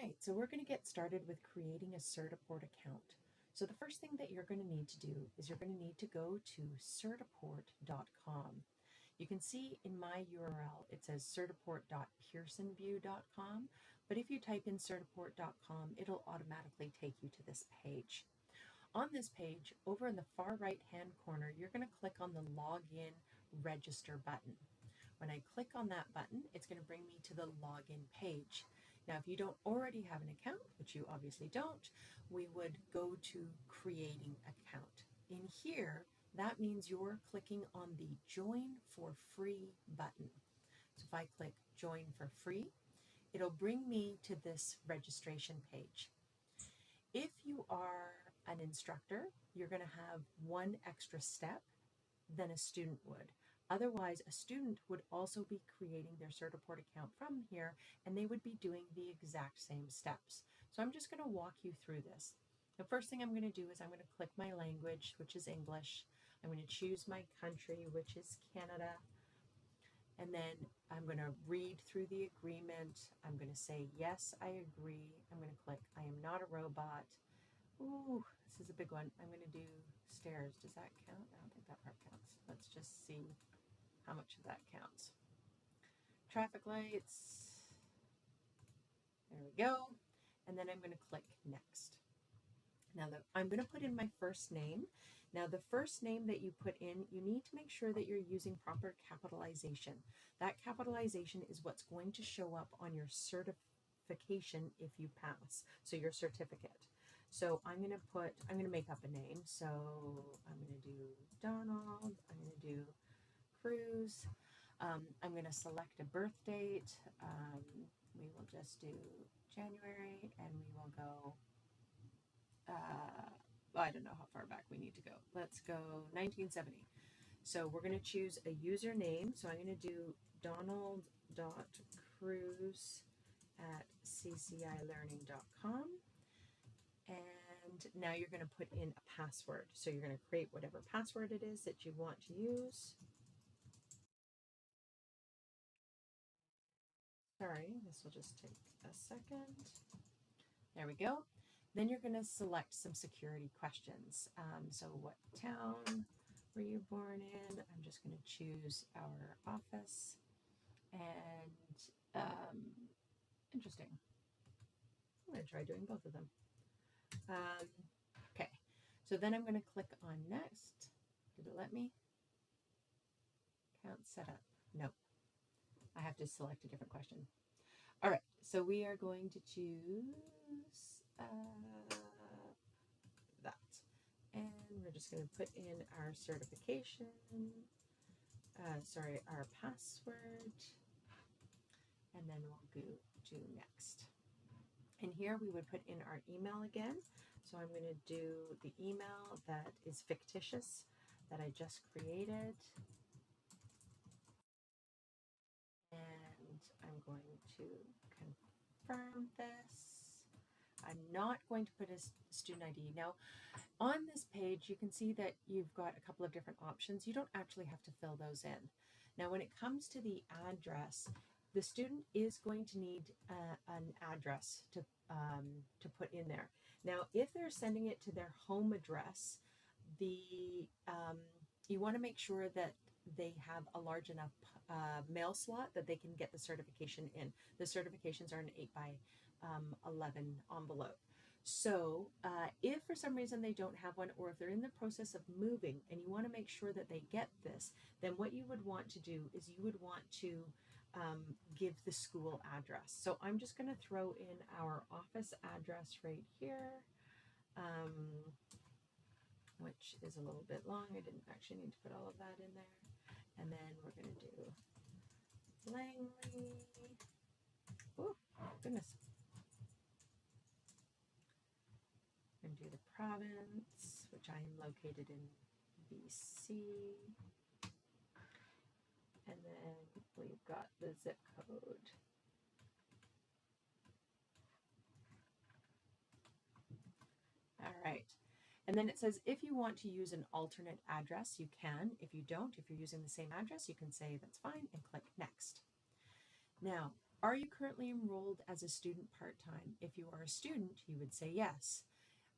right, so we're going to get started with creating a Certiport account. So the first thing that you're going to need to do is you're going to need to go to certiport.com. You can see in my URL it says certiport.pearsonview.com, but if you type in certiport.com, it'll automatically take you to this page. On this page, over in the far right hand corner, you're going to click on the Login Register button. When I click on that button, it's going to bring me to the login page. Now, if you don't already have an account, which you obviously don't, we would go to creating account. In here, that means you're clicking on the Join for Free button. So if I click Join for Free, it'll bring me to this registration page. If you are an instructor, you're going to have one extra step than a student would. Otherwise, a student would also be creating their Certiport account from here, and they would be doing the exact same steps. So I'm just going to walk you through this. The first thing I'm going to do is I'm going to click my language, which is English. I'm going to choose my country, which is Canada. And then I'm going to read through the agreement. I'm going to say, yes, I agree. I'm going to click, I am not a robot. Ooh, this is a big one. I'm going to do stairs. Does that count? I don't think that part counts. Let's just see how much of that counts. Traffic lights. There we go. And then I'm going to click next. Now I'm going to put in my first name. Now the first name that you put in, you need to make sure that you're using proper capitalization. That capitalization is what's going to show up on your certification if you pass, so your certificate. So I'm going to make up a name. So I'm going to do Donald. I'm going to do Cruz. I'm going to select a birth date. We will just do January, and we will go, I don't know how far back we need to go. Let's go 1970. So we're going to choose a username. So I'm going to do donald.cruz@ccilearning.com. And now you're going to put in a password. So you're going to create whatever password it is that you want to use. Sorry, this will just take a second. There we go. Then you're going to select some security questions. So what town were you born in? I'm just going to choose our office. And interesting. I'm going to try doing both of them. Okay, so then I'm going to click on next. Did it let me? Account setup. No, I have to select a different question. All right, so we are going to choose that. And we're just going to put in our certification, our password, and then we'll do next. And here we would put in our email again. So I'm going to do the email that is fictitious that I just created. And I'm going to confirm this. I'm not going to put a student ID. Now, on this page, you can see that you've got a couple of different options. You don't actually have to fill those in. Now, when it comes to the address, the student is going to need an address to put in there. Now, if they're sending it to their home address, you want to make sure that they have a large enough mail slot that they can get the certification in. The certifications are an 8x11 envelope. So if for some reason they don't have one, or if they're in the process of moving and you want to make sure that they get this, then what you would want to do is you would want to give the school address. So I'm just going to throw in our office address right here, which is a little bit long. I didn't actually need to put all of that in there. And then we're going to do Langley. Oh, goodness. I'm going to do the province, which I am located in BC. And then we've got the zip code. All right. And then it says, if you want to use an alternate address, you can. If you don't, if you're using the same address, you can say that's fine and click next. Now, Are you currently enrolled as a student part-time? If you are a student, you would say yes.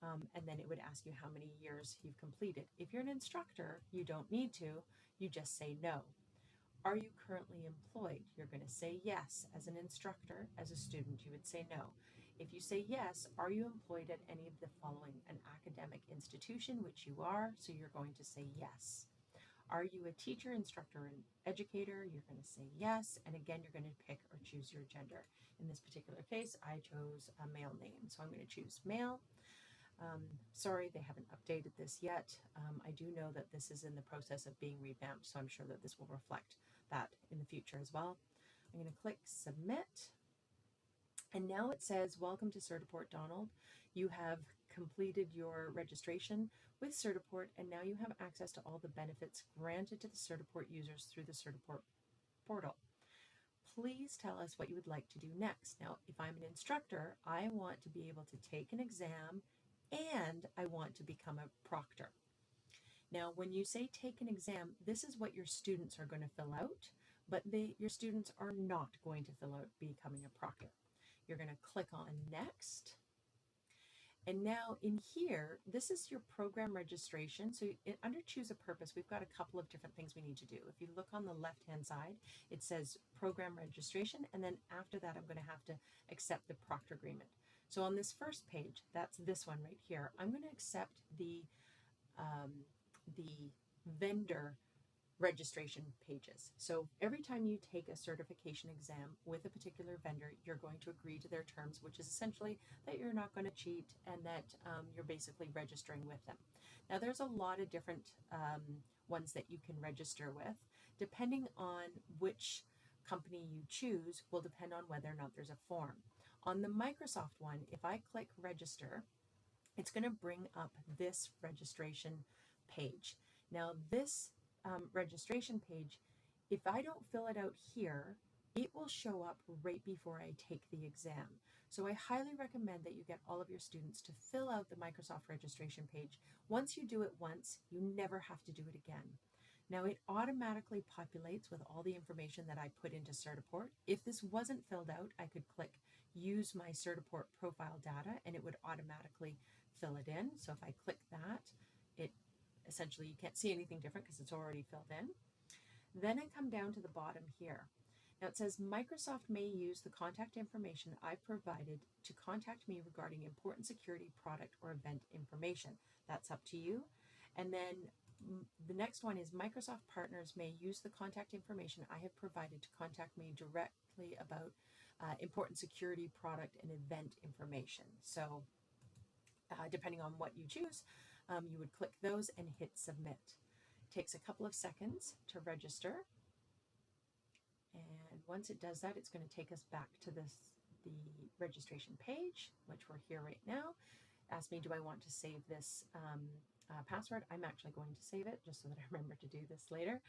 And then it would ask you how many years you've completed. If you're an instructor, you don't need to, you just say no. Are you currently employed? You're going to say yes. As an instructor, as a student, you would say no. If you say yes, are you employed at any of the following? An academic institution, which you are, so you're going to say yes. Are you a teacher, instructor, and educator? You're going to say yes. And again, you're going to pick or choose your gender. In this particular case, I chose a male name, so I'm going to choose male. Sorry, they haven't updated this yet. I do know that this is in the process of being revamped, so I'm sure that this will reflect that in the future as well. I'm going to click submit. And now it says, welcome to Certiport, Donald. You have completed your registration with Certiport, and now you have access to all the benefits granted to the Certiport users through the Certiport portal. Please tell us what you would like to do next. Now, if I'm an instructor, I want to be able to take an exam and I want to become a proctor. Now, when you say take an exam, this is what your students are going to fill out, but your students are not going to fill out becoming a proctor. You're going to click on next. And now in here, this is your program registration. So under choose a purpose, we've got a couple of different things we need to do. If you look on the left-hand side, it says program registration. And then after that, I'm going to have to accept the proctor agreement. So on this first page, that's this one right here, I'm going to accept the vendor registration pages. So every time you take a certification exam with a particular vendor, you're going to agree to their terms, which is essentially that you're not going to cheat and that you're basically registering with them. Now, there's a lot of different ones that you can register with. Depending on which company you choose will depend on whether or not there's a form. On the Microsoft one, if I click register, it's going to bring up this registration page. Now, this registration page, if I don't fill it out here, it will show up right before I take the exam. So I highly recommend that you get all of your students to fill out the Microsoft registration page. Once you do it once, you never have to do it again. Now it automatically populates with all the information that I put into Certiport. If this wasn't filled out, I could click use my Certiport profile data and it would automatically fill it in. So if I click that, it essentially, you can't see anything different because it's already filled in. Then I come down to the bottom here. Now it says Microsoft may use the contact information I've provided to contact me regarding important security product or event information. That's up to you. And then the next one is Microsoft partners may use the contact information I have provided to contact me directly about important security product and event information. So depending on what you choose, you would click those and hit submit. It takes a couple of seconds to register. And once it does that, it's going to take us back to the registration page, which we're here right now. Ask me, do I want to save this password? I'm actually going to save it just so that I remember to do this later.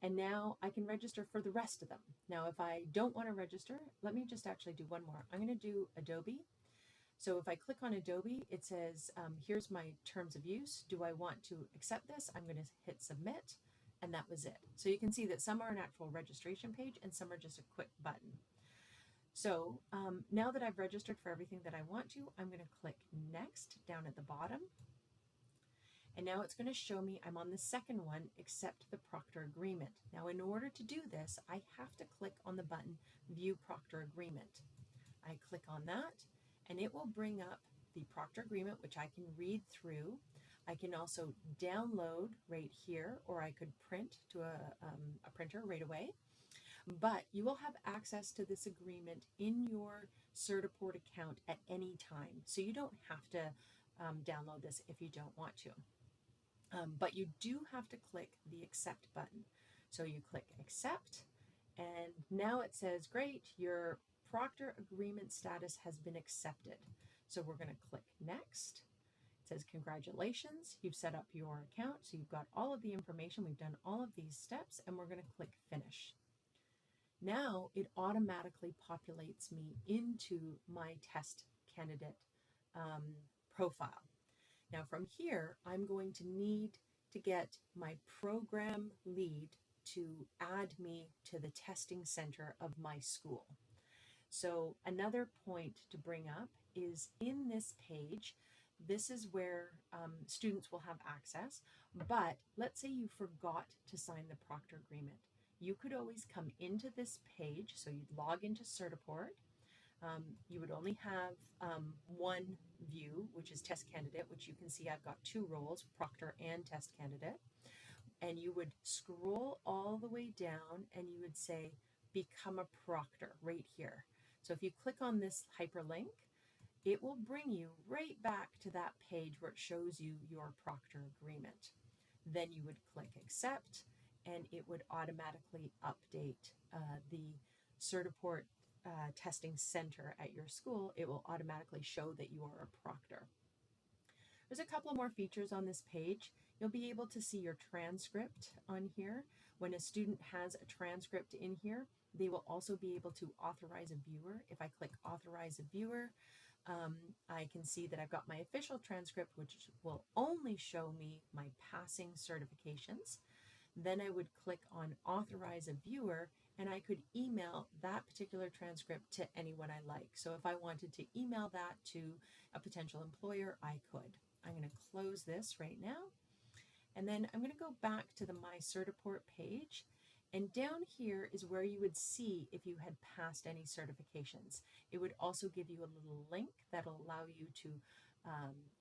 And now I can register for the rest of them. Now, if I don't want to register, let me just actually do one more. I'm going to do Adobe. So if I click on Adobe, it says, here's my terms of use. Do I want to accept this? I'm going to hit submit, and that was it. So you can see that some are an actual registration page and some are just a quick button. So now that I've registered for everything that I want to, I'm going to click next down at the bottom. And now it's going to show me I'm on the second one, accept the proctor agreement. Now, in order to do this, I have to click on the button, view proctor agreement. I click on that, and it will bring up the proctor agreement, which I can read through. I can also download right here, or I could print to a printer right away. But you will have access to this agreement in your Certiport account at any time. So you don't have to download this if you don't want to. But you do have to click the accept button. So you click accept, and now it says, great, your proctor agreement status has been accepted. So we're going to click next. It says, congratulations, you've set up your account. So you've got all of the information. We've done all of these steps, and we're going to click finish. Now it automatically populates me into my test candidate profile. Now from here, I'm going to need to get my program lead to add me to the testing center of my school. So another point to bring up is in this page, this is where students will have access, but let's say you forgot to sign the proctor agreement. You could always come into this page, so you'd log into Certiport. You would only have one view, which is test candidate, which you can see I've got two roles, proctor and test candidate. And you would scroll all the way down and you would say, become a proctor right here. So if you click on this hyperlink, it will bring you right back to that page where it shows you your proctor agreement. Then you would click accept and it would automatically update the Certiport testing center at your school. It will automatically show that you are a proctor. There's a couple more features on this page. You'll be able to see your transcript on here. When a student has a transcript in here, they will also be able to authorize a viewer. If I click authorize a viewer, I can see that I've got my official transcript, which will only show me my passing certifications. Then I would click on authorize a viewer and I could email that particular transcript to anyone I like. So if I wanted to email that to a potential employer, I could. I'm going to close this right now. And then I'm going to go back to the My Certiport page. And down here is where you would see if you had passed any certifications. It would also give you a little link that'll allow you to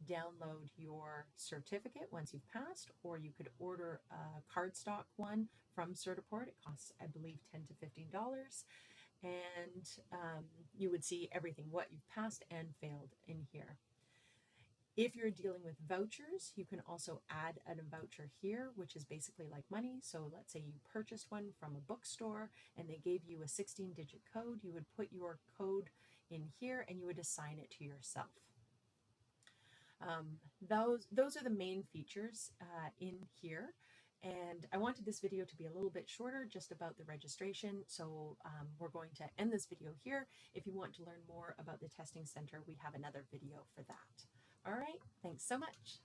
download your certificate once you've passed, or you could order a cardstock one from Certiport. It costs, I believe, $10 to $15. And you would see everything, what you've passed and failed in here. If you're dealing with vouchers, you can also add a voucher here, which is basically like money. So let's say you purchased one from a bookstore and they gave you a 16-digit code. You would put your code in here and you would assign it to yourself. Those are the main features in here. And I wanted this video to be a little bit shorter just about the registration. So we're going to end this video here. If you want to learn more about the testing center, we have another video for that. All right, thanks so much.